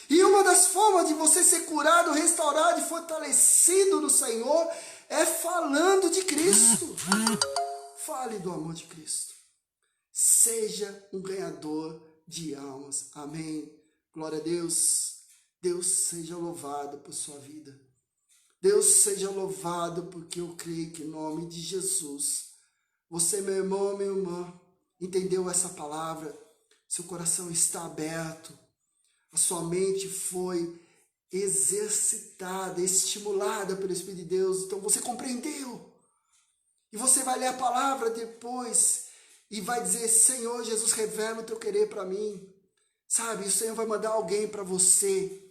E uma das formas de você ser curado, restaurado e fortalecido no Senhor é falando de Cristo. Fale do amor de Cristo. Seja um ganhador de almas. Amém. Glória a Deus. Deus seja louvado por sua vida. Deus seja louvado porque eu creio que em nome de Jesus, você, meu irmão, minha irmã, entendeu essa palavra? Seu coração está aberto. A sua mente foi exercitada, estimulada pelo Espírito de Deus. Então você compreendeu. E você vai ler a palavra depois e vai dizer: Senhor Jesus, revela o teu querer para mim. Sabe, o Senhor vai mandar alguém para você.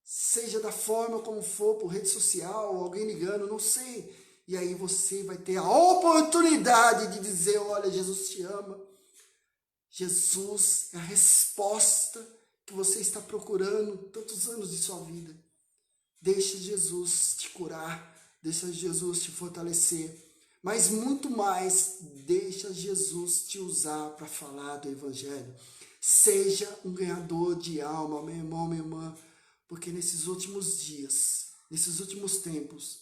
Seja da forma como for, por rede social, alguém ligando, não sei. E aí você vai ter a oportunidade de dizer: olha, Jesus te ama. Jesus é a resposta que você está procurando tantos anos de sua vida. Deixe Jesus te curar, deixe Jesus te fortalecer, mas muito mais, deixa Jesus te usar para falar do Evangelho. Seja um ganhador de alma, meu irmão, minha irmã, porque nesses últimos dias, nesses últimos tempos,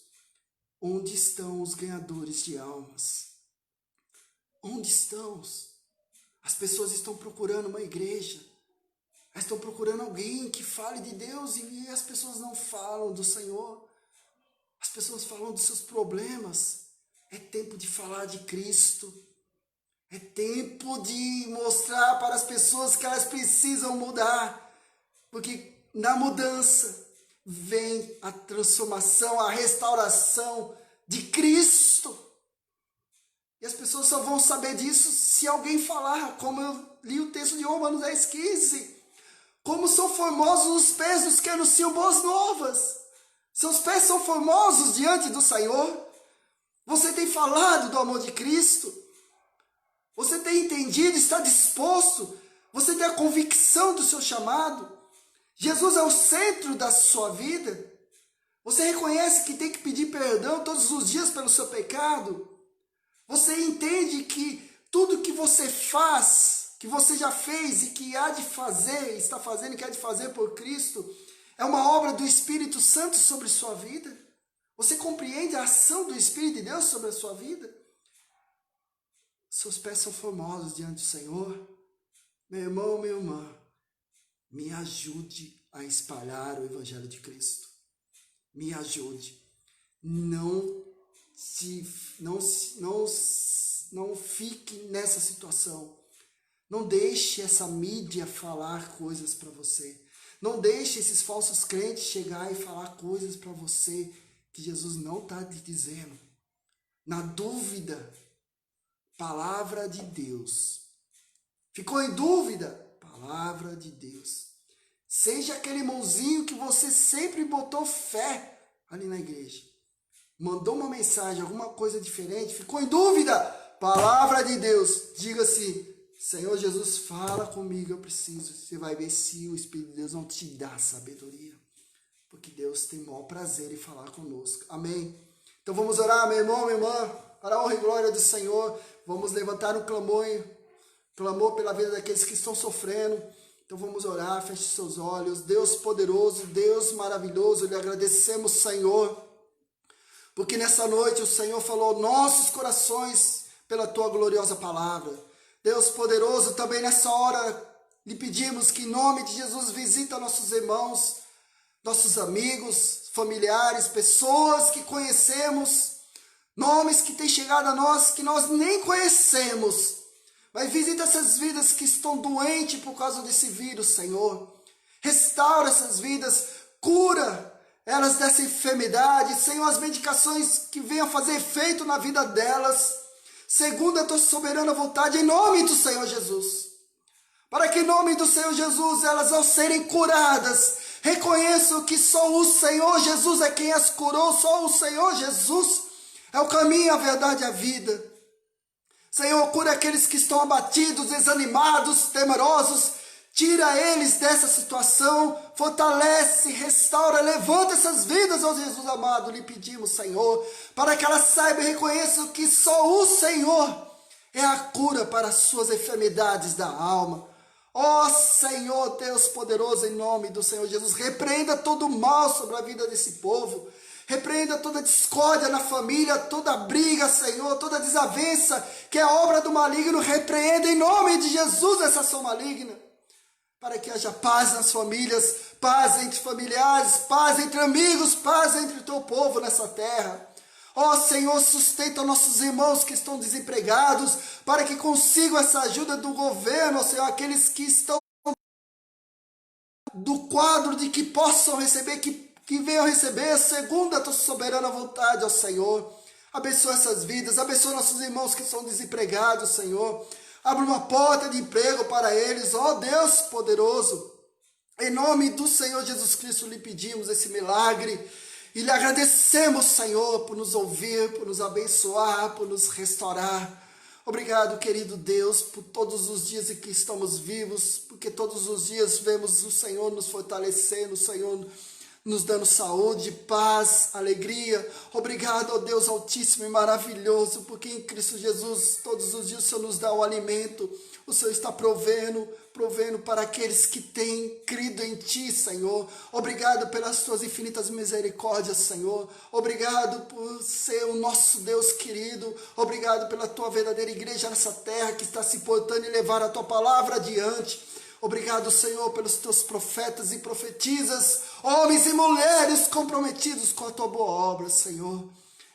onde estão os ganhadores de almas? Onde estão? As pessoas estão procurando uma igreja, estão procurando alguém que fale de Deus e as pessoas não falam do Senhor. As pessoas falam dos seus problemas. É tempo de falar de Cristo. É tempo de mostrar para as pessoas que elas precisam mudar. Porque na mudança vem a transformação, a restauração de Cristo. E as pessoas só vão saber disso se alguém falar, como eu li o texto de Romanos 10:15. Como são formosos os pés dos que anunciam boas novas. Seus pés são formosos diante do Senhor. Você tem falado do amor de Cristo. Você tem entendido, está disposto. Você tem a convicção do seu chamado. Jesus é o centro da sua vida. Você reconhece que tem que pedir perdão todos os dias pelo seu pecado. Você entende que tudo que você faz, que você já fez e que há de fazer, está fazendo e que há de fazer por Cristo, é uma obra do Espírito Santo sobre sua vida? Você compreende a ação do Espírito de Deus sobre a sua vida? Seus pés são formosos diante do Senhor. Meu irmão, minha irmã, me ajude a espalhar o Evangelho de Cristo. Me ajude. Não fique nessa situação. Não deixe essa mídia falar coisas para você. Não deixe esses falsos crentes chegar e falar coisas para você que Jesus não está te dizendo. Na dúvida, palavra de Deus. Ficou em dúvida? Palavra de Deus. Seja aquele irmãozinho que você sempre botou fé ali na igreja. Mandou uma mensagem, alguma coisa diferente, ficou em dúvida? Palavra de Deus. Diga assim: Senhor Jesus, fala comigo, eu preciso. Você vai ver se o Espírito de Deus não te dá sabedoria. Porque Deus tem o maior prazer em falar conosco. Amém? Então vamos orar, meu irmão, minha irmã, para a honra e glória do Senhor. Vamos levantar um clamor pela vida daqueles que estão sofrendo. Então vamos orar, feche seus olhos. Deus poderoso, Deus maravilhoso, lhe agradecemos, Senhor, porque nessa noite o Senhor falou nossos corações pela tua gloriosa palavra. Deus poderoso, também nessa hora Lhe pedimos que em nome de Jesus visita nossos irmãos, nossos amigos, familiares, pessoas que conhecemos, nomes que têm chegado a nós que nós nem conhecemos. Mas visita essas vidas que estão doentes por causa desse vírus, Senhor. Restaura essas vidas, cura elas dessa enfermidade, Senhor, as medicações que venham fazer efeito na vida delas, segundo a tua soberana vontade, em nome do Senhor Jesus. Para que em nome do Senhor Jesus, elas ao serem curadas, reconheçam que só o Senhor Jesus é quem as curou, só o Senhor Jesus é o caminho, a verdade e a vida. Senhor, cura aqueles que estão abatidos, desanimados, temerosos, tira eles dessa situação, fortalece, restaura, levanta essas vidas, ó Jesus amado, lhe pedimos, Senhor, para que elas saibam e reconheçam que só o Senhor é a cura para as suas enfermidades da alma. Ó Senhor, Deus poderoso, em nome do Senhor Jesus, repreenda todo o mal sobre a vida desse povo, repreenda toda discórdia na família, toda briga, Senhor, toda desavença, que é obra do maligno, repreenda em nome de Jesus essa ação maligna, para que haja paz nas famílias, paz entre familiares, paz entre amigos, paz entre o teu povo nessa terra. Ó Senhor, sustenta nossos irmãos que estão desempregados, para que consigam essa ajuda do governo, ó Senhor, aqueles que estão do quadro de que possam receber, que venham receber, segundo a tua soberana vontade, ó Senhor. Abençoa essas vidas, abençoa nossos irmãos que são desempregados, Senhor. Abre uma porta de emprego para eles, ó Deus poderoso. Em nome do Senhor Jesus Cristo lhe pedimos esse milagre e lhe agradecemos, Senhor, por nos ouvir, por nos abençoar, por nos restaurar. Obrigado, querido Deus, por todos os dias em que estamos vivos, porque todos os dias vemos o Senhor nos fortalecendo, o Senhor nos dando saúde, paz, alegria. Obrigado, ó Deus altíssimo e maravilhoso, porque em Cristo Jesus todos os dias o Senhor nos dá o alimento, o Senhor está provendo para aqueles que têm crido em Ti, Senhor. Obrigado pelas Tuas infinitas misericórdias, Senhor. Obrigado por ser o nosso Deus querido. Obrigado pela Tua verdadeira igreja nessa terra que está se portando e levar a Tua palavra adiante. Obrigado, Senhor, pelos Teus profetas e profetisas, homens e mulheres comprometidos com a Tua boa obra, Senhor.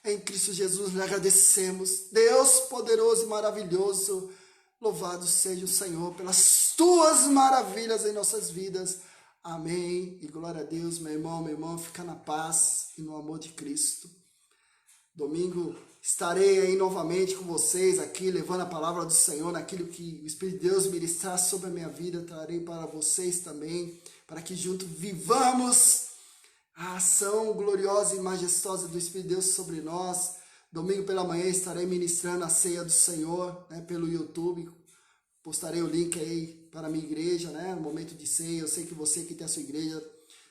Em Cristo Jesus lhe agradecemos. Deus poderoso e maravilhoso, louvado seja o Senhor pelas Tuas maravilhas em nossas vidas. Amém. E glória a Deus, meu irmão, fica na paz e no amor de Cristo. Domingo estarei aí novamente com vocês aqui, levando a palavra do Senhor, naquilo que o Espírito de Deus ministrar sobre a minha vida, trarei para vocês também, para que juntos vivamos a ação gloriosa e majestosa do Espírito de Deus sobre nós. Domingo pela manhã estarei ministrando a ceia do Senhor, pelo YouTube. Postarei o link aí para a minha igreja, no momento de ceia. Eu sei que você que tem a sua igreja,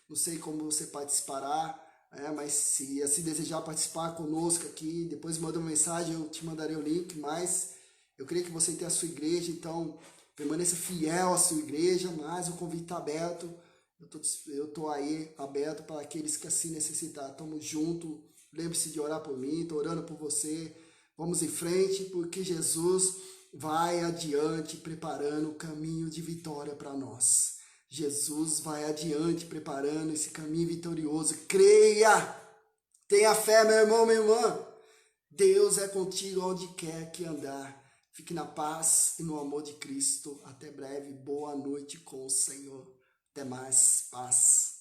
não sei como você participará, mas se assim desejar participar conosco aqui, depois manda uma mensagem, eu te mandarei o link. Mas eu creio que você tem a sua igreja, então permaneça fiel à sua igreja, mas o convite está aberto. Eu tô aí aberto para aqueles que assim necessitar. Estamos juntos. Lembre-se de orar por mim, estou orando por você. Vamos em frente, porque Jesus vai adiante preparando o caminho de vitória para nós. Jesus vai adiante preparando esse caminho vitorioso. Creia! Tenha fé, meu irmão, minha irmã. Deus é contigo onde quer que andar. Fique na paz e no amor de Cristo. Até breve. Boa noite com o Senhor. Até mais. Paz.